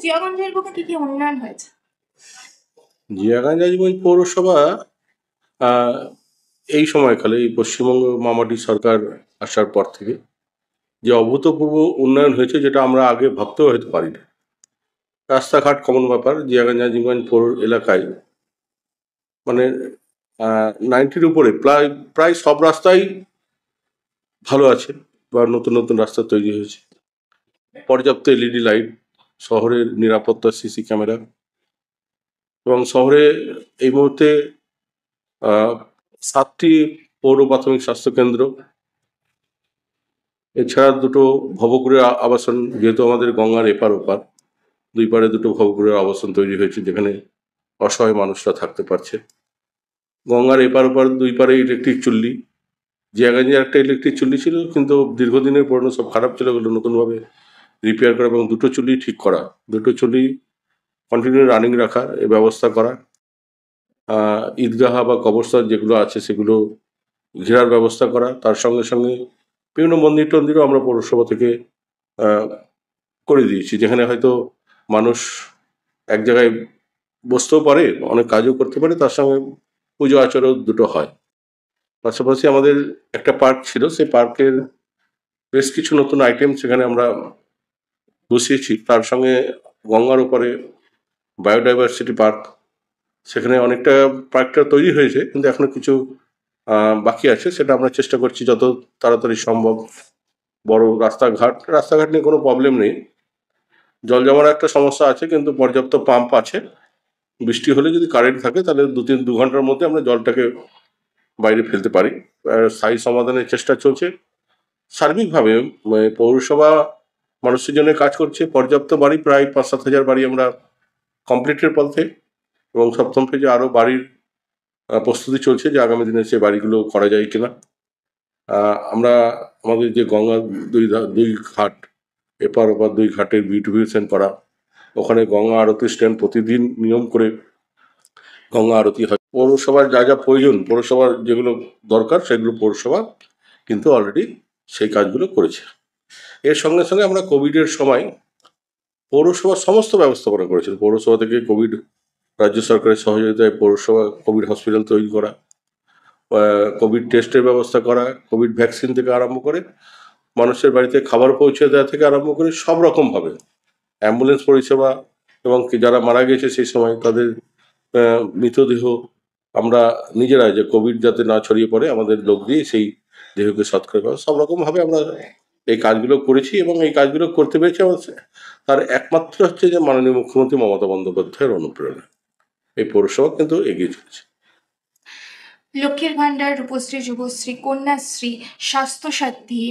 জিয়াগঞ্জের বুকে কি কি উন্নয়ন হয়েছে? জিয়াগঞ্জ আজীবন পৌরসভা এই সময়কালে এই পশ্চিমবঙ্গ মামাটি সরকার আসার পর থেকে যে অভূতপূর্ব উন্নয়ন হয়েছে, যেটা আমরা আগে ভাবতেও হয়তো পারি না। রাস্তাঘাট কমন ব্যাপার। জিয়াগঞ্জ আজিমগঞ্জ পৌর এলাকায় মানে 90-র উপরে প্রায় প্রায় সব রাস্তাই ভালো আছে বা নতুন নতুন রাস্তা তৈরি হয়েছে। পর্যাপ্ত এলইডি লাইট, শহরের নিরাপত্তা সিসি ক্যামেরা, এবং শহরে এই মুহূর্তে 7টি পৌর প্রাথমিক স্বাস্থ্যকেন্দ্র, এছাড়া 2টো ভবঘুরের আবাসন। যেহেতু আমাদের গঙ্গার এপার ওপার, দুই পারে 2টো ভবঘুরের আবাসন তৈরি হয়েছে, যেখানে অসহায় মানুষরা থাকতে পারছে। গঙ্গার এপার ওপার দুই পারে ইলেকট্রিক চুল্লি। জিয়াগঞ্জে একটা ইলেকট্রিক চুল্লি ছিল, কিন্তু দীর্ঘদিনের পুরনো, সব খারাপ ছিল, ওগুলো নতুনভাবে রিপেয়ার করা এবং 2টো চুল্লি ঠিক করা, 2টো চুল্লি কন্টিনিউ রানিং রাখা, এ ব্যবস্থা করা। ঈদগাহ বা কবরস্থান যেগুলো আছে সেগুলো ঘেরার ব্যবস্থা করা। তার সঙ্গে সঙ্গে বিভিন্ন মন্দির টন্দিরও আমরা পৌরসভা থেকে করে দিয়েছি, যেখানে হয়তো মানুষ এক জায়গায় বসতেও পারে, অনেক কাজও করতে পারে, তার সঙ্গে পুজো আচারও দুটো হয়। পাশাপাশি আমাদের একটা পার্ক ছিল, সেই পার্কের বেশ কিছু নতুন আইটেম সেখানে আমরা বসিয়েছি। তার সঙ্গে গঙ্গার ওপরে বায়োডাইভার্সিটি পার্ক, সেখানে অনেকটা পার্কটা তৈরি হয়েছে, কিন্তু এখনো কিছু বাকি আছে। সেটা আমরা চেষ্টা করছি যত তাড়াতাড়ি সম্ভব। বড় রাস্তাঘাট নিয়ে কোনো প্রবলেম নেই। জল জমার একটা সমস্যা আছে, কিন্তু পর্যাপ্ত পাম্প আছে। বৃষ্টি হলে যদি কারেন্ট থাকে, তাহলে 2 ঘন্টার মধ্যে আমরা জলটাকে বাইরে ফেলতে পারি। স্থায়ী সমাধানের চেষ্টা চলছে। সার্বিকভাবে পৌরসভা মানুষের জন্য কাজ করছে। পর্যাপ্ত বাড়ি, প্রায় 5-7 হাজার বাড়ি আমরা কমপ্লিটের পথে, এবং 7ম ফেজে আরও বাড়ির প্রস্তুতি চলছে, যে আগামী দিনে সে বাড়িগুলো করা যায় কিনা। আমরা আমাদের যে গঙ্গা দুই ঘাট, এপার ওপার 2 ঘাটের বিউটিফিকেশন করা, ওখানে গঙ্গা আরতি স্ট্যান্ড প্রতিদিন নিয়ম করে গঙ্গা আরতি হয়। পৌরসভার যা যা প্রয়োজন, পৌরসভার যেগুলো দরকার, সেগুলো পৌরসভা কিন্তু অলরেডি সেই কাজগুলো করেছে। এর সঙ্গে সঙ্গে আমরা কোভিডের সময় পৌরসভার সমস্ত ব্যবস্থাপনা করেছিল। পৌরসভা থেকে কোভিড, রাজ্য সরকারের সহযোগিতায় পৌরসভা কোভিড হসপিটাল তৈরি করা, কোভিড টেস্টের ব্যবস্থা করা, কোভিড ভ্যাকসিন থেকে আরম্ভ করে মানুষের বাড়িতে খাবার পৌঁছে দেওয়া থেকে আরম্ভ করে সব রকমভাবে অ্যাম্বুলেন্স পরিষেবা, এবং যারা মারা গেছে সেই সময় তাদের মৃতদেহ আমরা নিজেরা, যে কোভিড যাতে না ছড়িয়ে পড়ে, আমাদের লোক দিয়ে সেই দেহকে সৎকার করা, সব রকমভাবে আমরা এই কাজগুলো করেছি। এবং এই কাজগুলো করতে পেরেছি তার একমাত্র হচ্ছে যে মাননীয় মুখ্যমন্ত্রী মমতা বন্দ্যোপাধ্যায়ের অনুপ্রেরণা। এই পৌরসভা কিন্তু এগিয়ে চলেছে। লক্ষ্মীর ভান্ডার, রূপশ্রী, যুবশ্রী, কন্যাশ্রী, স্বাস্থ্যসাথী,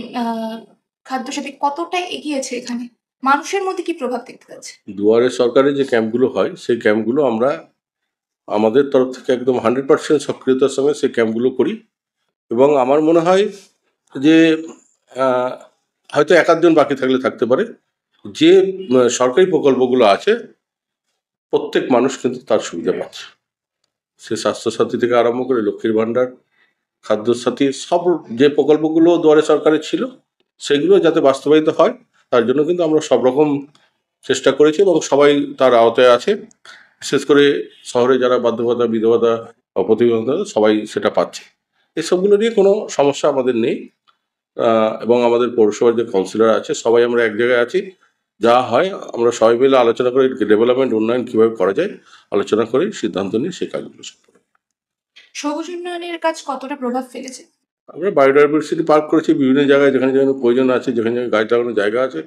খাদ্যসাথী কতটা এগিয়েছে এখানে? মানুষের মধ্যে কি প্রভাব দেখতে পাচ্ছে? দুয়ারে সরকারের যে ক্যাম্পগুলো হয়, সেই ক্যাম্পগুলো আমরা আমাদের তরফ থেকে একদম 100% সক্রিয়তার সঙ্গে সেই ক্যাম্পগুলো করি। এবং আমার মনে হয় যে হয়তো 1-2 জন বাকি থাকলে থাকতে পারে, যে সরকারি প্রকল্পগুলো আছে প্রত্যেক মানুষ কিন্তু তার সুবিধা পাচ্ছে। সে স্বাস্থ্যসাথী থেকে আরম্ভ করে লক্ষ্মীর ভান্ডার, খাদ্যসাথী, সব যে প্রকল্পগুলো দুয়ারে সরকারের ছিল সেগুলো যাতে বাস্তবায়িত হয়, তার জন্য কিন্তু আমরা সব রকম চেষ্টা করেছি, এবং সবাই তার আওতায় আছে। বিশেষ করে শহরে যারা বাধ্যবাধা, বিধবাধা, প্রতিবন্ধা, সবাই সেটা পাচ্ছে। এসবগুলো নিয়ে কোনো সমস্যা আমাদের নেই। এবং আমাদের পৌরসভার যে কাউন্সিলর আছে, সবাই আমরা এক জায়গায় আছি। যা হয় আমরা সবাই মিলে আলোচনা করে ডেভেলপমেন্ট, উন্নয়ন কীভাবে করা যায় আলোচনা করে সিদ্ধান্ত নিয়ে সেই কাজগুলো শুরু করি। সবুজ উন্নয়নের কাজ কতটা প্রভাব ফেলেছে? আমরা বায়োডাইভার্সিটি পার্ক করেছি বিভিন্ন জায়গায়, যেখানে যেখানে প্রয়োজন আছে, যেখানে যেখানে গাছ লাগানোর জায়গা আছে।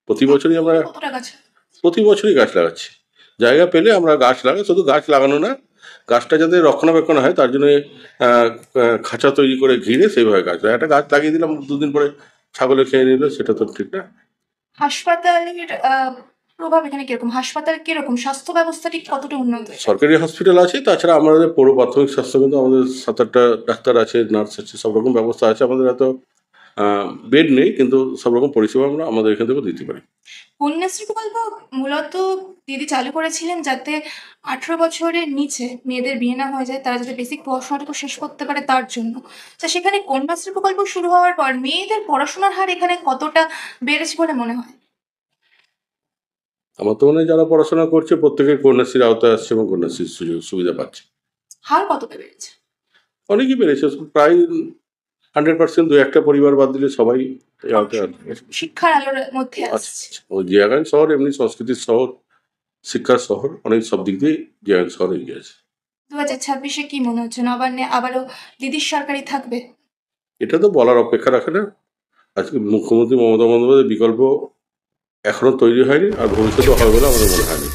প্রতি বছরই আমরা গাছ লাগাচ্ছি। জায়গা পেলে আমরা গাছ লাগাই। শুধু গাছ লাগানো না, গাছটা যাতে রক্ষণাবেক্ষণ হয় তার জন্য খাঁচা তৈরি করে ঘিরে সেইভাবে গাছ লাগাই। একটা গাছ লাগিয়ে দিলাম, 2 দিন পরে ছাগলে খেয়ে নিল, সেটা তো ঠিক না। হাসপাতালের প্রভাব এখানে কিরকম? হাসপাতাল কিরকম? স্বাস্থ্য ব্যবস্থাটি কতটা উন্নত? সরকারি হসপিটাল আছে, তাছাড়া আমাদের পৌর প্রাথমিক স্বাস্থ্য কিন্তু আমাদের 7-8টা ডাক্তার আছে, নার্স আছে, সব রকম ব্যবস্থা আছে। আমাদের এত বেড নেই, কিন্তু সব রকম পরিষেবা আমরা আমাদের এখান থেকে দিতে পারি। কন্যাশ্রী প্রকল্প মূলত দিদি চালু করেছিলেন যাতে 18 বছরের নিচে মেয়েদের বিয়ে না হয়ে যায়, তারা যাতে বেসিক পড়াশোনাটুকু শেষ করতে পারে তার জন্য। তা সেখানে কন্যাশ্রী প্রকল্প শুরু হওয়ার পর মেয়েদের পড়াশোনার হার এখানে কতটা বেড়েছে বলে মনে হয়? আমার তো মনে হয় যারা পড়াশোনা করছে প্রত্যেকে কন্যাশ্রীর আওতায় আসছে এবং কন্যাশ্রীর সুযোগ সুবিধা পাচ্ছে। হার কতটা বেড়েছে? অনেকই বেড়েছে, প্রায় 100%, দু একটা পরিবার বাদ দিলে সবাই এই আওতায় আসছে। শিক্ষার আলোর মধ্যে আচ্ছা, আসছে। ওই জিয়াগঞ্জ শহর এমনি সংস্কৃতির শহর, শিক্ষার শহর, অনেক সব দিক দিয়ে জিয়াগঞ্জ শহর এগিয়ে আছে। 2026-এ কি মনে হচ্ছে, নবান্নে আবারও দিদির সরকারই থাকবে? এটা তো বলার অপেক্ষা রাখে না। আজকে মুখ্যমন্ত্রী মমতা বন্দ্যোপাধ্যায়ের বিকল্প এখনো তৈরি হয়নি, আর ভবিষ্যতে হবে বলে আমাদের মনে হয়নি।